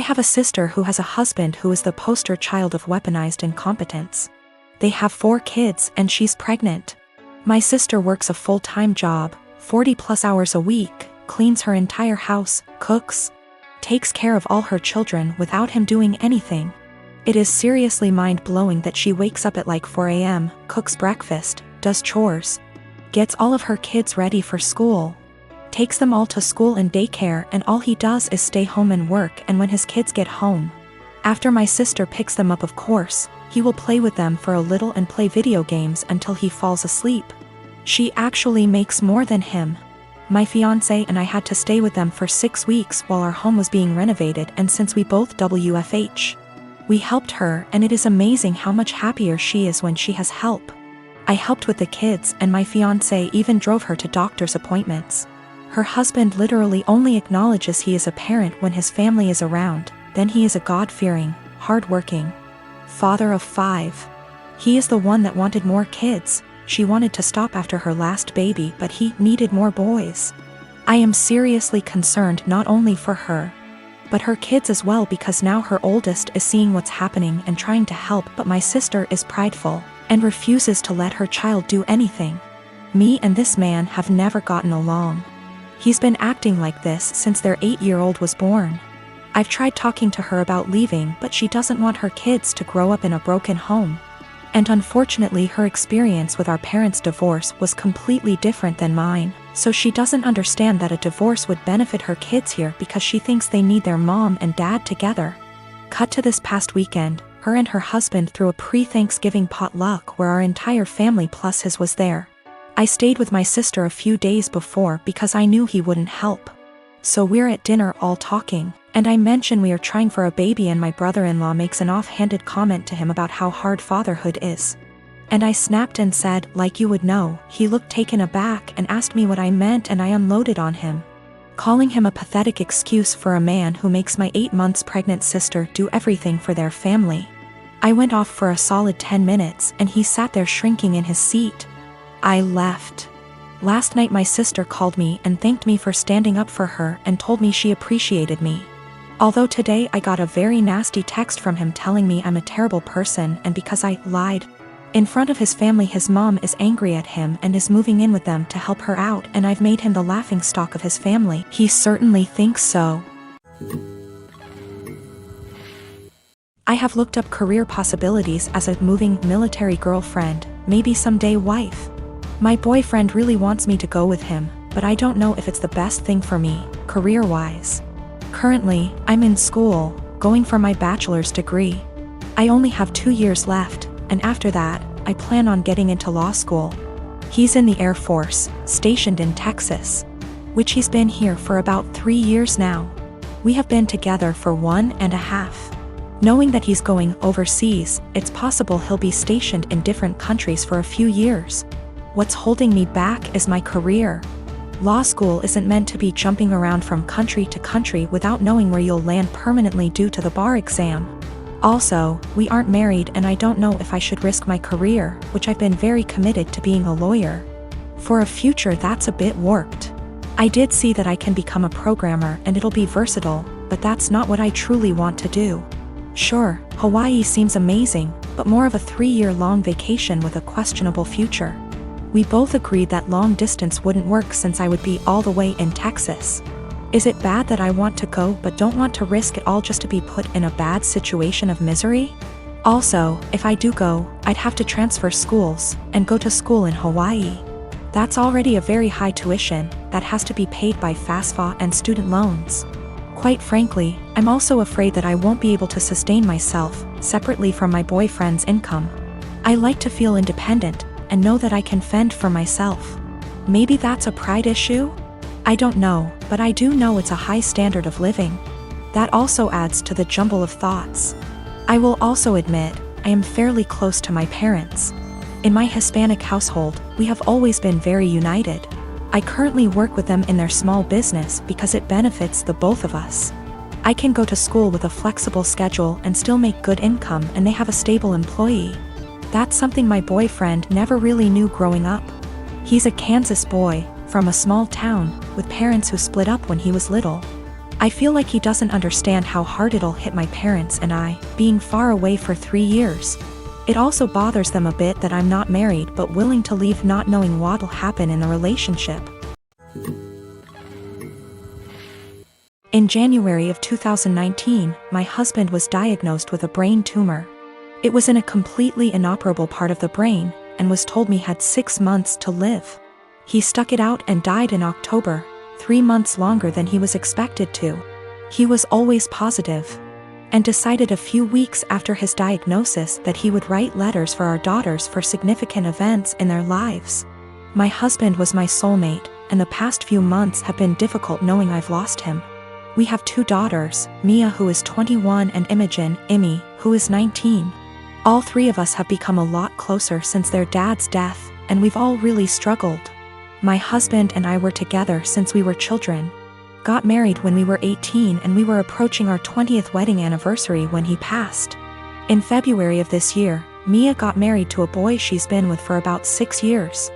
have a sister who has a husband who is the poster child of weaponized incompetence. They have 4 kids and she's pregnant. My sister works a full-time job, 40+ hours a week, cleans her entire house, cooks, takes care of all her children without him doing anything. It is seriously mind-blowing that she wakes up at like 4 a.m., cooks breakfast, does chores, gets all of her kids ready for school, takes them all to school and daycare, and all he does is stay home and work. And when his kids get home, after my sister picks them up, of course, he will play with them for a little and play video games until he falls asleep. She actually makes more than him. My fiancé and I had to stay with them for 6 weeks while our home was being renovated, and since we both WFH, we helped her, and it is amazing how much happier she is when she has help. I helped with the kids, and my fiancé even drove her to doctor's appointments. Her husband literally only acknowledges he is a parent when his family is around, then he is a God-fearing, hard-working father of 5. He is the one that wanted more kids. She wanted to stop after her last baby, but he needed more boys. I am seriously concerned not only for her, but her kids as well, because now her oldest is seeing what's happening and trying to help, but my sister is prideful and refuses to let her child do anything. Me and this man have never gotten along. He's been acting like this since their 8-year-old was born. I've tried talking to her about leaving, but she doesn't want her kids to grow up in a broken home. And unfortunately, her experience with our parents' divorce was completely different than mine, so she doesn't understand that a divorce would benefit her kids here because she thinks they need their mom and dad together. Cut to this past weekend, her and her husband threw a pre-Thanksgiving potluck where our entire family plus his was there. I stayed with my sister a few days before because I knew he wouldn't help. So we're at dinner all talking, and I mention we are trying for a baby, and my brother-in-law makes an offhanded comment to him about how hard fatherhood is. And I snapped and said, like you would know. He looked taken aback and asked me what I meant, and I unloaded on him, calling him a pathetic excuse for a man who makes my 8 months pregnant sister do everything for their family. I went off for a solid 10 minutes and he sat there shrinking in his seat. I left. Last night my sister called me and thanked me for standing up for her and told me she appreciated me. Although today I got a very nasty text from him telling me I'm a terrible person, and because I lied in front of his family, his mom is angry at him and is moving in with them to help her out, and I've made him the laughingstock of his family. He certainly thinks so. I have looked up career possibilities as a moving military girlfriend, maybe someday wife. My boyfriend really wants me to go with him, but I don't know if it's the best thing for me, career-wise. Currently, I'm in school, going for my bachelor's degree. I only have 2 years left, and after that, I plan on getting into law school. He's in the Air Force, stationed in Texas, which he's been here for about 3 years now. We have been together for 1.5. Knowing that he's going overseas, it's possible he'll be stationed in different countries for a few years. What's holding me back is my career. Law school isn't meant to be jumping around from country to country without knowing where you'll land permanently due to the bar exam. Also, we aren't married, and I don't know if I should risk my career, which I've been very committed to being a lawyer, for a future that's a bit warped. I did see that I can become a programmer and it'll be versatile, but that's not what I truly want to do. Sure, Hawaii seems amazing, but more of a 3-year-long vacation with a questionable future. We both agreed that long distance wouldn't work since I would be all the way in Texas. Is it bad that I want to go but don't want to risk it all just to be put in a bad situation of misery? Also, if I do go, I'd have to transfer schools and go to school in Hawaii. That's already a very high tuition that has to be paid by FAFSA and student loans. Quite frankly, I'm also afraid that I won't be able to sustain myself separately from my boyfriend's income. I like to feel independent and know that I can fend for myself. Maybe that's a pride issue? I don't know, but I do know it's a high standard of living. That also adds to the jumble of thoughts. I will also admit, I am fairly close to my parents. In my Hispanic household, we have always been very united. I currently work with them in their small business because it benefits the both of us. I can go to school with a flexible schedule and still make good income, and they have a stable employee. That's something my boyfriend never really knew growing up. He's a Kansas boy, from a small town, with parents who split up when he was little. I feel like he doesn't understand how hard it'll hit my parents and I, being far away for 3 years. It also bothers them a bit that I'm not married but willing to leave not knowing what'll happen in the relationship. In January of 2019, my husband was diagnosed with a brain tumor. It was in a completely inoperable part of the brain, and was told me had 6 months to live. He stuck it out and died in October, 3 months longer than he was expected to. He was always positive, and decided a few weeks after his diagnosis that he would write letters for our daughters for significant events in their lives. My husband was my soulmate, and the past few months have been difficult knowing I've lost him. We have 2 daughters, Mia who is 21 and Imogen, Imi, who is 19. All 3 of us have become a lot closer since their dad's death, and we've all really struggled. My husband and I were together since we were children. Got married when we were 18 and we were approaching our 20th wedding anniversary when he passed. In February of this year, Mia got married to a boy she's been with for about 6 years.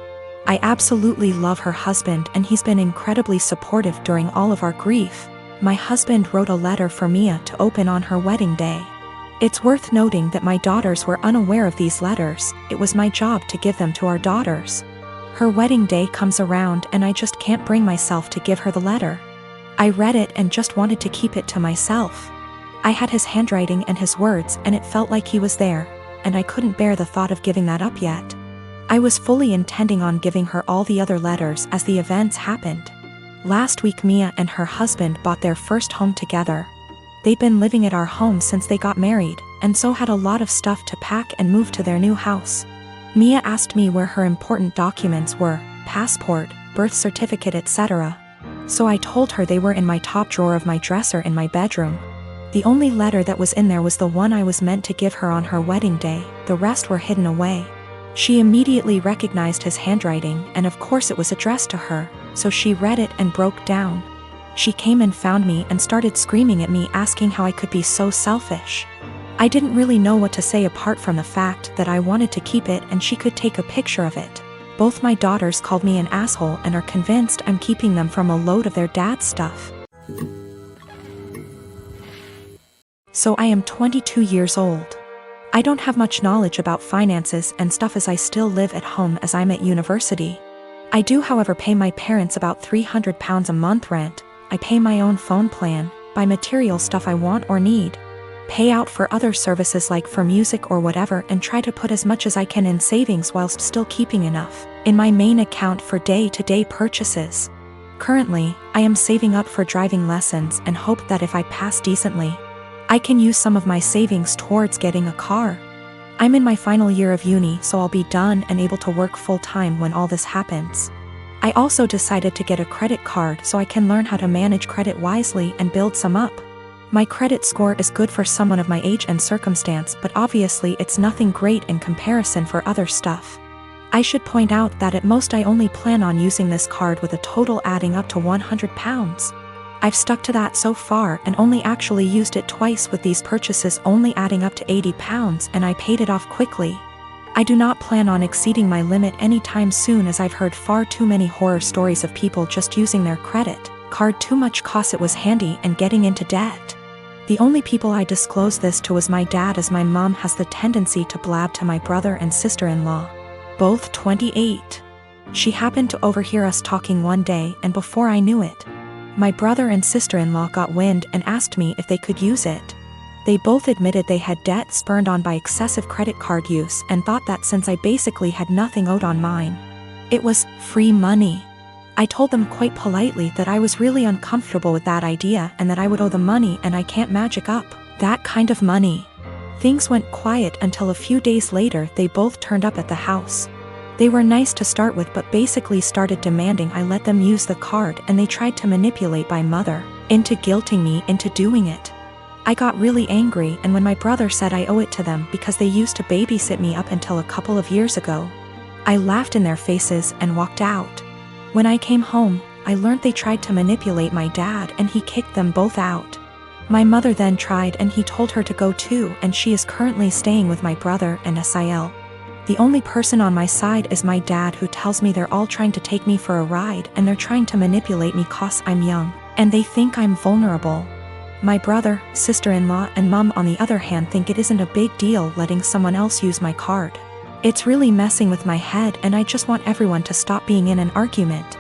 I absolutely love her husband and he's been incredibly supportive during all of our grief. My husband wrote a letter for Mia to open on her wedding day. It's worth noting that my daughters were unaware of these letters. It was my job to give them to our daughters. Her wedding day comes around and I just can't bring myself to give her the letter. I read it and just wanted to keep it to myself. I had his handwriting and his words and it felt like he was there, and I couldn't bear the thought of giving that up yet. I was fully intending on giving her all the other letters as the events happened. Last week Mia and her husband bought their first home together. They'd been living at our home since they got married, and so had a lot of stuff to pack and move to their new house. Mia asked me where her important documents were, passport, birth certificate, etc. So I told her they were in my top drawer of my dresser in my bedroom. The only letter that was in there was the one I was meant to give her on her wedding day, the rest were hidden away. She immediately recognized his handwriting and of course it was addressed to her, so she read it and broke down. She came and found me and started screaming at me asking how I could be so selfish. I didn't really know what to say apart from the fact that I wanted to keep it and she could take a picture of it. Both my daughters called me an asshole and are convinced I'm keeping them from a load of their dad's stuff. So I am 22 years old. I don't have much knowledge about finances and stuff as I still live at home as I'm at university. I do however pay my parents about £300 a month rent. I pay my own phone plan, buy material stuff I want or need, pay out for other services like for music or whatever, and try to put as much as I can in savings whilst still keeping enough in my main account for day-to-day purchases. Currently, I am saving up for driving lessons and hope that if I pass decently, I can use some of my savings towards getting a car. I'm in my final year of uni, so I'll be done and able to work full-time when all this happens. I also decided to get a credit card so I can learn how to manage credit wisely and build some up. My credit score is good for someone of my age and circumstance, but obviously it's nothing great in comparison for other stuff. I should point out that at most I only plan on using this card with a total adding up to £100. I've stuck to that so far and only actually used it twice, with these purchases only adding up to £80, and I paid it off quickly. I do not plan on exceeding my limit anytime soon, as I've heard far too many horror stories of people just using their credit card too much cause it was handy and getting into debt. The only people I disclosed this to was my dad, as my mom has the tendency to blab to my brother and sister-in-law, both 28. She happened to overhear us talking one day, and before I knew it, my brother and sister-in-law got wind and asked me if they could use it. They both admitted they had debt spurred on by excessive credit card use and thought that since I basically had nothing owed on mine, it was free money. I told them quite politely that I was really uncomfortable with that idea and that I would owe the money and I can't magic up that kind of money. Things went quiet until a few days later they both turned up at the house. They were nice to start with but basically started demanding I let them use the card, and they tried to manipulate my mother into guilting me into doing it. I got really angry, and when my brother said I owe it to them because they used to babysit me up until a couple of years ago, I laughed in their faces and walked out. When I came home, I learned they tried to manipulate my dad and he kicked them both out. My mother then tried and he told her to go too, and she is currently staying with my brother and Sil. The only person on my side is my dad, who tells me they're all trying to take me for a ride and they're trying to manipulate me cause I'm young. And they think I'm vulnerable. My brother, sister-in-law, and mom on the other hand think it isn't a big deal letting someone else use my card. It's really messing with my head and I just want everyone to stop being in an argument.